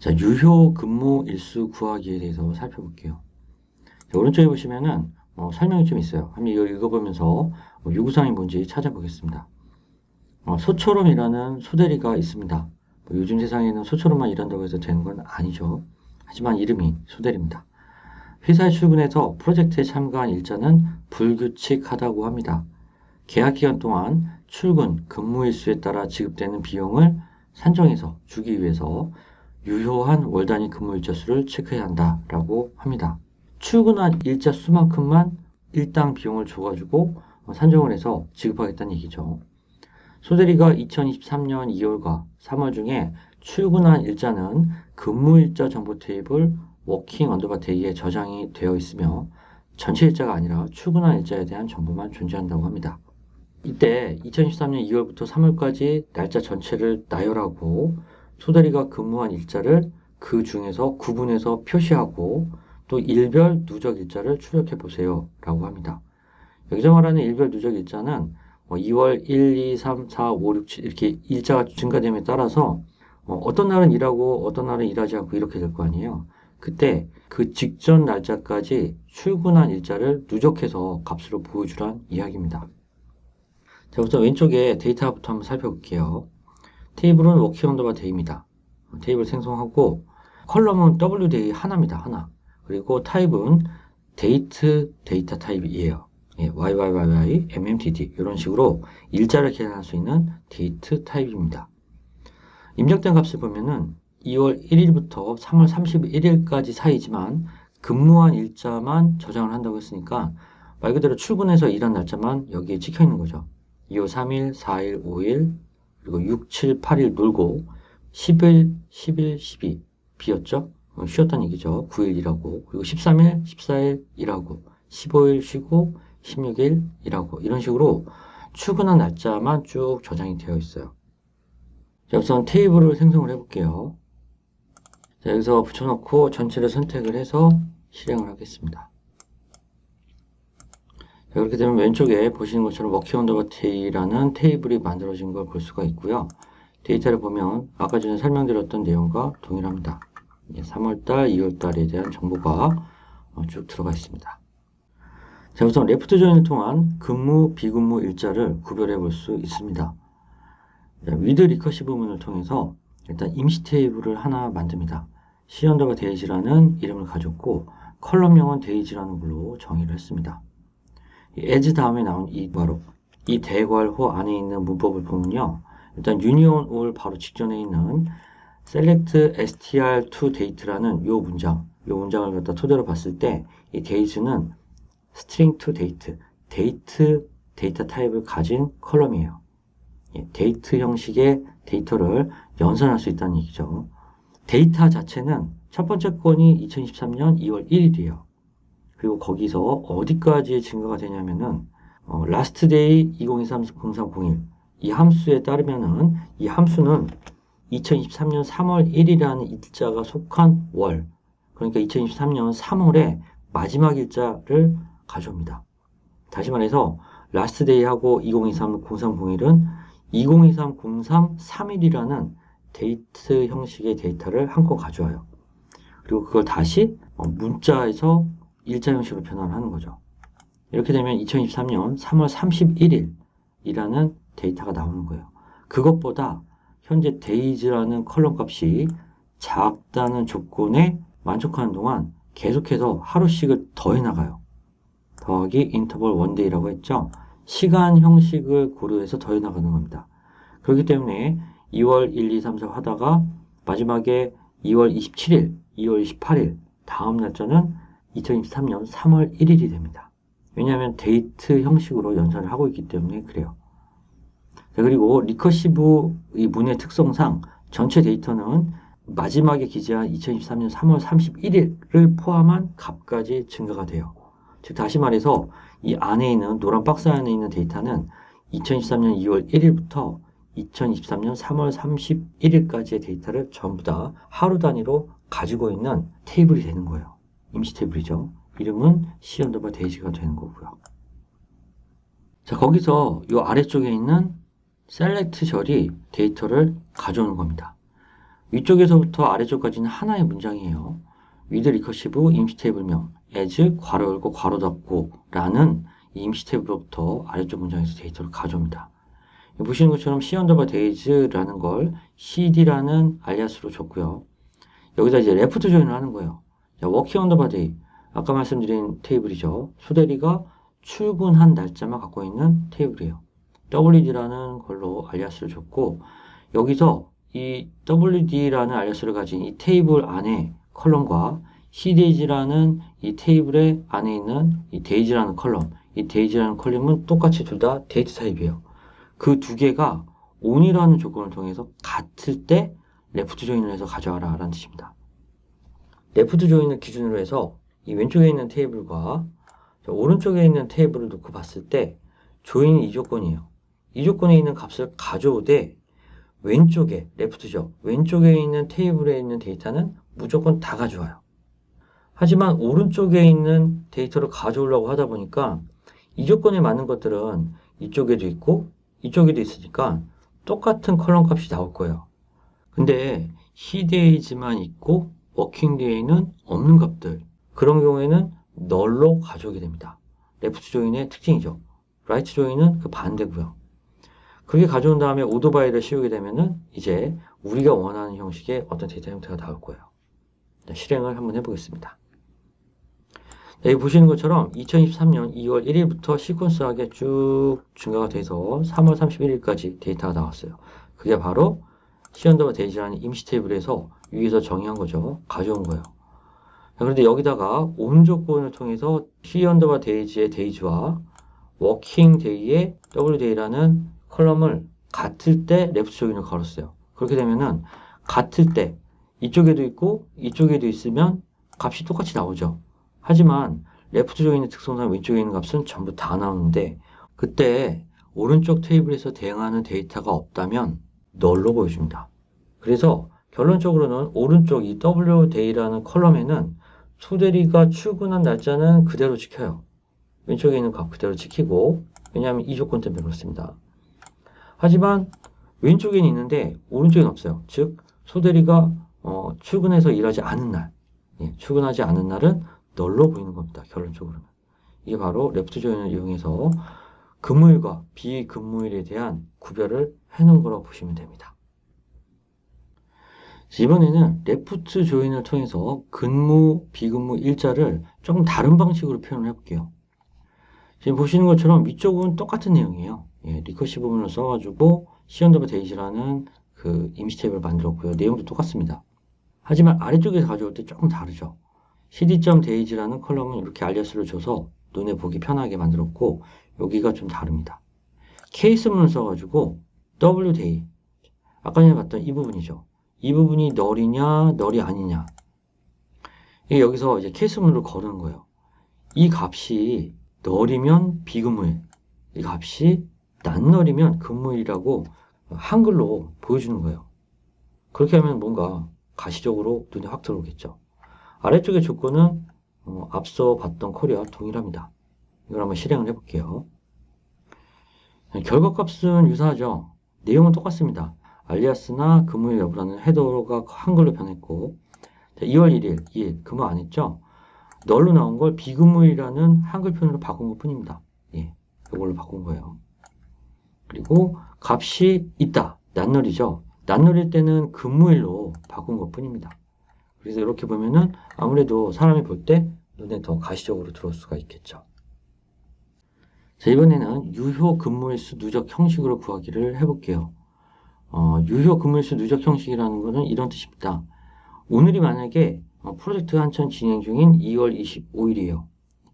자, 유효 근무 일수 구하기에 대해서 살펴볼게요. 자, 오른쪽에 보시면은 설명이 좀 있어요. 한번 이거 읽어보면서 요구사항이 뭔지 찾아보겠습니다. 소처럼이라는 소대리가 있습니다. 요즘 세상에는 소처럼만 일한다고 해서 되는 건 아니죠. 하지만 이름이 소대리입니다. 회사에 출근해서 프로젝트에 참가한 일자는 불규칙하다고 합니다. 계약 기간 동안 출근, 근무 일수에 따라 지급되는 비용을 산정해서 주기 위해서 유효한 월 단위 근무 일자 수를 체크해야 한다라고 합니다. 출근한 일자 수만큼만 일당 비용을 줘가지고 산정을 해서 지급하겠다는 얘기죠. 소대리가 2023년 2월과 3월 중에 출근한 일자는 근무 일자 정보 테이블 워킹 언더바 데이에 저장이 되어 있으며 전체 일자가 아니라 출근한 일자에 대한 정보만 존재한다고 합니다. 이때 2013년 2월부터 3월까지 날짜 전체를 나열하고 소대리가 근무한 일자를 그 중에서 구분해서 표시하고 또 일별 누적 일자를 출력해 보세요 라고 합니다. 여기서 말하는 일별 누적 일자는 2월 1, 2, 3, 4, 5, 6, 7 이렇게 일자가 증가됨에 따라서 어떤 날은 일하고 어떤 날은 일하지 않고 이렇게 될 거 아니에요. 그때 그 직전 날짜까지 출근한 일자를 누적해서 값으로 보여주란 이야기입니다. 자, 우선 왼쪽에 데이터부터 한번 살펴볼게요. 테이블은 워킹 언더바 데이입니다. 테이블 생성하고 컬럼은 WDay 하나입니다. 하나. 그리고 타입은 데이트 데이터 타입이에요. YYYY, MMDD 이런 식으로 일자를 계산할 수 있는 데이트 타입입니다. 입력된 값을 보면은 2월 1일부터 3월 31일까지 사이지만 근무한 일자만 저장을 한다고 했으니까 말 그대로 출근해서 일한 날짜만 여기에 찍혀 있는 거죠. 2월 3일, 4일, 5일, 그리고 6, 7, 8일 놀고 10일, 11, 12 비었죠? 쉬었다는 얘기죠. 9일 일하고 그리고 13일, 14일 일하고 15일 쉬고 16일 일하고 이런 식으로 출근한 날짜만 쭉 저장이 되어 있어요. 자, 우선 테이블을 생성을 해볼게요. 자, 여기서 붙여놓고 전체를 선택을 해서 실행을 하겠습니다. 자, 그렇게 되면 왼쪽에 보시는 것처럼 워킹 언더바 데이라는 테이블이 만들어진 걸 볼 수가 있고요. 데이터를 보면 아까 전에 설명드렸던 내용과 동일합니다. 3월달, 2월달에 대한 정보가 쭉 들어가 있습니다. 자, 우선 레프트 조인을 통한 근무, 비근무 일자를 구별해 볼 수 있습니다. 위드 리커시브 문을 통해서 일단 임시 테이블을 하나 만듭니다. C 언더바 데이지라는 이름을 가졌고 컬럼명은 데이지라는 걸로 정의를 했습니다. as 다음에 나온 이 바로 이 대괄호 안에 있는 문법을 보면요. 일단 union all 바로 직전에 있는 select str to date라는 요 문장을 갖다 토대로 봤을 때 이 days는 string to date, date 데이터 타입을 가진 컬럼이에요. 데이트 형식의 데이터를 연산할 수 있다는 얘기죠. 데이터 자체는 첫 번째 건이 2023년 2월 1일이에요. 그리고 거기서 어디까지 증가가 되냐면은 last day 2023-0301 이 함수에 따르면은 이 함수는 2023년 3월 1일이라는 일자가 속한 월 그러니까 2023년 3월의 마지막 일자를 가져옵니다. 다시 말해서 last day하고 2023-0301은 2023-03-3일이라는 데이트 형식의 데이터를 한꺼 가져와요. 그리고 그걸 다시 문자에서 일자 형식으로 변환을 하는 거죠. 이렇게 되면 2023년 3월 31일이라는 데이터가 나오는 거예요. 그것보다 현재 days라는 컬럼 값이 작다는 조건에 만족하는 동안 계속해서 하루씩을 더해 나가요. 더하기 인터벌 원데이라고 했죠. 시간 형식을 고려해서 더해 나가는 겁니다. 그렇기 때문에 2월 1, 2, 3, 4 하다가 마지막에 2월 27일, 2월 28일 다음 날짜는 2023년 3월 1일이 됩니다. 왜냐하면 데이트 형식으로 연산을 하고 있기 때문에 그래요. 자, 그리고 리커시브 이 문의 특성상 전체 데이터는 마지막에 기재한 2023년 3월 31일을 포함한 값까지 증가가 돼요. 즉 다시 말해서 이 안에 있는 노란 박스 안에 있는 데이터는 2023년 2월 1일부터 2023년 3월 31일까지의 데이터를 전부 다 하루 단위로 가지고 있는 테이블이 되는 거예요. 임시 테이블이죠. 이름은 C 언더바 데이지가 되는 거고요. 자, 거기서 이 아래쪽에 있는 셀렉트 절이 데이터를 가져오는 겁니다. 위쪽에서부터 아래쪽까지는 하나의 문장이에요. with 리커시브 임시 테이블명 as 괄호 열고 괄호 닫고 라는 이 임시 테이블로부터 아래쪽 문장에서 데이터를 가져옵니다. 보시는 것처럼 c 언더바 days라는 걸 cd라는 알리아스로 줬고요. 여기다 이제 레프트 조인을 하는 거예요. 자, working 언더바 day 아까 말씀드린 테이블이죠. 소대리가 출근한 날짜만 갖고 있는 테이블이에요. wd라는 걸로 알리아스를 줬고 여기서 이 wd라는 알리아스를 가진 이 테이블 안에 컬럼과 cdays라는 이 테이블의 안에 있는 이 days라는 컬럼, 이 days라는 컬럼은 똑같이 둘 다 데이트 타입이에요. 그 두 개가 on이라는 조건을 통해서 같을 때 레프트 조인을 해서 가져와라 라는 뜻입니다. 레프트 조인을 기준으로 해서 이 왼쪽에 있는 테이블과 오른쪽에 있는 테이블을 놓고 봤을 때 조인이 이 조건이에요. 이 조건에 있는 값을 가져오되 왼쪽에, 레프트죠. 왼쪽에 있는 테이블에 있는 데이터는 무조건 다 가져와요. 하지만 오른쪽에 있는 데이터를 가져오려고 하다 보니까 이 조건에 맞는 것들은 이쪽에도 있고 이쪽에도 있으니까 똑같은 컬럼 값이 나올 거예요. 근데 cdays만 있고 workingday는 없는 값들 그런 경우에는 널로 가져오게 됩니다. 레프트 조인의 특징이죠. 라이트 조인은 그 반대고요. 그렇게 가져온 다음에 오더바이를 씌우게 되면은 이제 우리가 원하는 형식의 어떤 데이터 형태가 나올 거예요. 실행을 한번 해보겠습니다. 여기 보시는 것처럼 2023년 2월 1일부터 시퀀스하게 쭉 증가가 돼서 3월 31일까지 데이터가 나왔어요. 그게 바로 C 언더바 데이지라는 임시 테이블에서 위에서 정의한 거죠. 가져온 거예요. 그런데 여기다가 온 조건을 통해서 C 언더바 데이지의 데이지와 워킹 데이의 wday라는 컬럼을 같을 때 레프트 조인을 걸었어요. 그렇게 되면은 같을 때 이쪽에도 있고 이쪽에도 있으면 값이 똑같이 나오죠. 하지만 레프트 조인의 특성상 왼쪽에 있는 값은 전부 다 나오는데 그때 오른쪽 테이블에서 대응하는 데이터가 없다면 널로 보여줍니다. 그래서 결론적으로는 오른쪽 이 wday라는 컬럼에는 소대리가 출근한 날짜는 그대로 지켜요. 왼쪽에 있는 값 그대로 지키고 왜냐하면 이 조건 때문에 그렇습니다. 하지만 왼쪽에는 있는데 오른쪽에는 없어요. 즉 소대리가 출근해서 일하지 않은 날 출근하지 않은 날은 널로 보이는 겁니다. 결론적으로는. 이게 바로 레프트 조인을 이용해서 근무일과 비근무일에 대한 구별을 해놓은 거라고 보시면 됩니다. 이번에는 레프트 조인을 통해서 근무, 비근무 일자를 조금 다른 방식으로 표현을 해볼게요. 지금 보시는 것처럼 위쪽은 똑같은 내용이에요. 리커시브 부분을 써가지고 C 언더바 데이지라는 그 임시 테이블을 만들었고요. 내용도 똑같습니다. 하지만 아래쪽에서 가져올 때 조금 다르죠. cd.day라는 컬럼은 이렇게 알리아스를 줘서 눈에 보기 편하게 만들었고 여기가 좀 다릅니다. 케이스문을 써가지고 wday 아까 전에 봤던 이 부분이죠. 이 부분이 널이냐 널이 아니냐 이게 여기서 이제 케이스문으로 거는 거예요. 이 값이 널이면 비근무일 이 값이 난널이면 근무일이라고 한글로 보여주는 거예요. 그렇게 하면 뭔가 가시적으로 눈에 확 들어오겠죠. 아래쪽의 조건은 앞서 봤던 콜이와 동일합니다. 이걸 한번 실행을 해볼게요. 결과값은 유사하죠. 내용은 똑같습니다. 알리아스나 근무일 여부라는 헤더가 한글로 변했고 2월 1일, 2일 근무 안 했죠? 널로 나온 걸 비근무일이라는 한글 표현으로 바꾼 것 뿐입니다. 이걸로 바꾼 거예요. 그리고 값이 있다. 난널이죠. 난널일 때는 근무일로 바꾼 것 뿐입니다. 그래서 이렇게 보면은 아무래도 사람이 볼 때 눈에 더 가시적으로 들어올 수가 있겠죠. 자, 이번에는 유효 근무일수 누적 형식으로 구하기를 해볼게요. 유효 근무일수 누적 형식이라는 것은 이런 뜻입니다. 오늘이 만약에 프로젝트 한참 진행 중인 2월 25일이에요.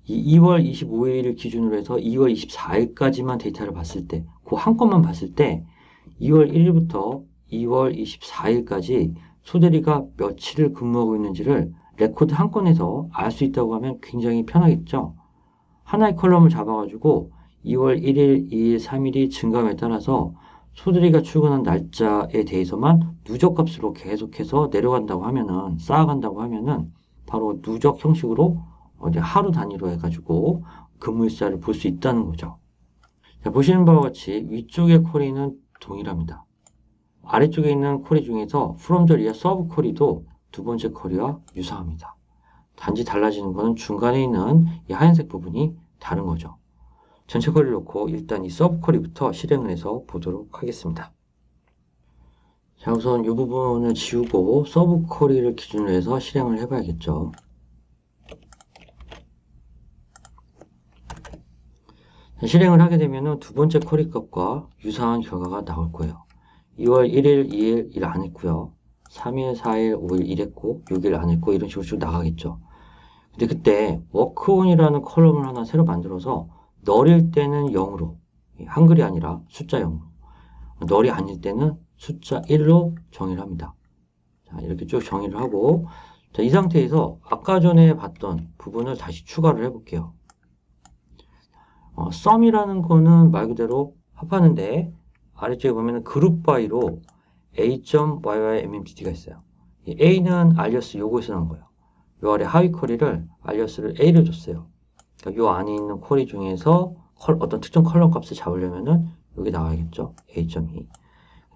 이 2월 25일을 기준으로 해서 2월 24일까지만 데이터를 봤을 때, 그 한 건만 봤을 때 2월 1일부터 2월 24일까지 소대리가 며칠을 근무하고 있는지를 레코드 한 건에서 알 수 있다고 하면 굉장히 편하겠죠. 하나의 컬럼을 잡아가지고 2월 1일, 2일, 3일이 증감에 따라서 소대리가 출근한 날짜에 대해서만 누적값으로 계속해서 내려간다고 하면은 쌓아간다고 하면은 바로 누적 형식으로 하루 단위로 해가지고 근무일자를 볼 수 있다는 거죠. 자, 보시는 바와 같이 위쪽의 쿼리는 동일합니다. 아래쪽에 있는 쿼리 중에서 from the rear 서브 쿼리도 두 번째 쿼리와 유사합니다. 단지 달라지는 것은 중간에 있는 이 하얀색 부분이 다른 거죠. 전체 쿼리를 놓고 일단 이 서브 쿼리부터 실행을 해서 보도록 하겠습니다. 자, 우선 이 부분을 지우고 서브 쿼리를 기준으로 해서 실행을 해봐야겠죠. 실행을 하게 되면 두 번째 쿼리 값과 유사한 결과가 나올 거예요. 2월 1일, 2일 일 안 했고요. 3일, 4일, 5일 일했고 6일 안 했고 이런 식으로 쭉 나가겠죠. 근데 그때 워크온이라는 컬럼을 하나 새로 만들어서 널일 때는 0으로, 한글이 아니라 숫자 0으로, 널이 아닐 때는 숫자 1로 정의를 합니다. 자, 이렇게 쭉 정의를 하고, 자, 이 상태에서 아까 전에 봤던 부분을 다시 추가를 해볼게요. sum이라는 거는 말 그대로 합하는데, 아래쪽에 보면 그룹 바이로 a.yy.mmt가 있어요. 이 a는 alias 요거에서 나온 거예요. 요 아래 하위 쿼리를 alias를 a를 줬어요. 그러니까 요 안에 있는 쿼리 중에서 어떤 특정 컬럼 값을 잡으려면은 여기 나와야겠죠. a.2.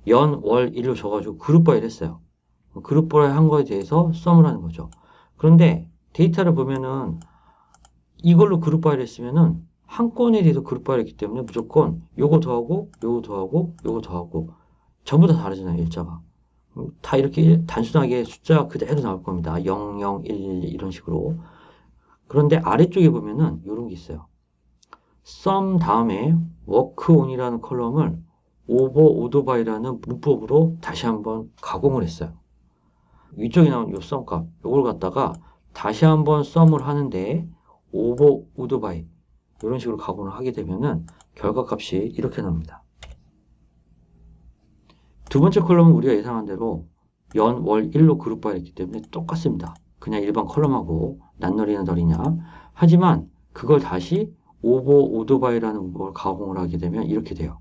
연, 월, 일로 줘가지고 그룹 바이를 했어요. 그룹 바이 한 거에 대해서 sum을 하는 거죠. 그런데 데이터를 보면은 이걸로 그룹 바이를 했으면은 한 건에 대해서 그룹 바이를 했기 때문에 무조건 요거 더하고 요거 더하고 요거 더하고 전부 다 다르잖아요. 일자가. 다 이렇게 단순하게 숫자 그대로 나올 겁니다. 0, 0, 1, 1 이런 식으로. 그런데 아래쪽에 보면은 이런 게 있어요. sum 다음에 workon이라는 컬럼을 over오더바이라는 문법으로 다시 한번 가공을 했어요. 위쪽에 나온 이 sum 값, 이걸 갖다가 다시 한번 sum을 하는데 over오더바이 이런 식으로 가공을 하게 되면은 결과값이 이렇게 나옵니다. 두 번째 컬럼은 우리가 예상한 대로 연, 월, 일로 그룹 바이 했기 때문에 똑같습니다. 그냥 일반 컬럼하고 낱널이나 널이냐. 하지만 그걸 다시 오더바이라는 걸 가공을 하게 되면 이렇게 돼요.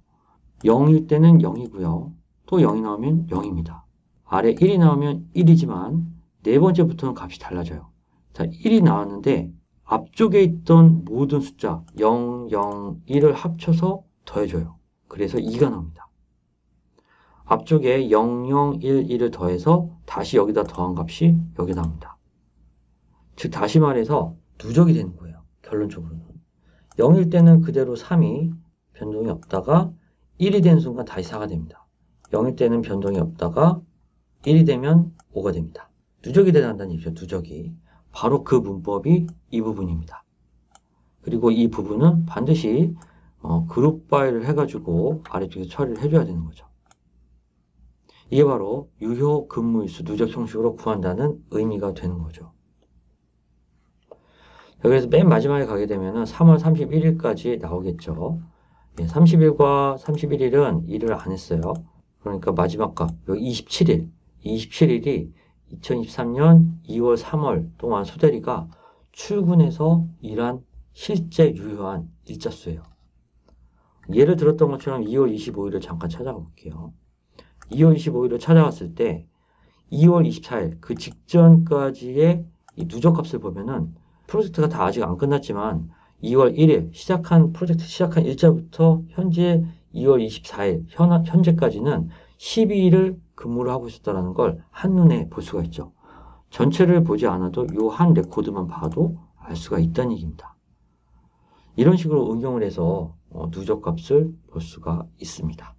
0일 때는 0이고요. 또 0이 나오면 0입니다. 아래 1이 나오면 1이지만 네 번째부터는 값이 달라져요. 자, 1이 나왔는데 앞쪽에 있던 모든 숫자 0, 0, 1을 합쳐서 더해줘요. 그래서 2가 나옵니다. 앞쪽에 0, 0, 1, 1을 더해서 다시 여기다 더한 값이 여기 나옵니다. 즉 다시 말해서 누적이 되는 거예요. 결론적으로는. 0일 때는 그대로 3이 변동이 없다가 1이 된 순간 다시 4가 됩니다. 0일 때는 변동이 없다가 1이 되면 5가 됩니다. 누적이 된다는 얘기죠. 누적이. 바로 그 문법이 이 부분입니다. 그리고 이 부분은 반드시 그룹 바이를 해가지고 아래쪽에 처리를 해줘야 되는 거죠. 이게 바로 유효 근무일수 누적 형식으로 구한다는 의미가 되는 거죠. 그래서 맨 마지막에 가게 되면 3월 31일까지 나오겠죠. 30일과 31일은 일을 안 했어요. 그러니까 마지막 값, 여기 27일. 27일이 2023년 2월, 3월 동안 소대리가 출근해서 일한 실제 유효한 일자수예요. 예를 들었던 것처럼 2월 25일을 잠깐 찾아가 볼게요. 2월 25일을 찾아갔을 때 2월 24일 그 직전까지의 이 누적값을 보면은 프로젝트가 다 아직 안 끝났지만 2월 1일 프로젝트 시작한 일자부터 현재 2월 24일 현재까지는 12일을 근무를 하고 있었다는 걸 한눈에 볼 수가 있죠. 전체를 보지 않아도 이 한 레코드만 봐도 알 수가 있다는 얘기입니다. 이런 식으로 응용을 해서 누적값을 볼 수가 있습니다.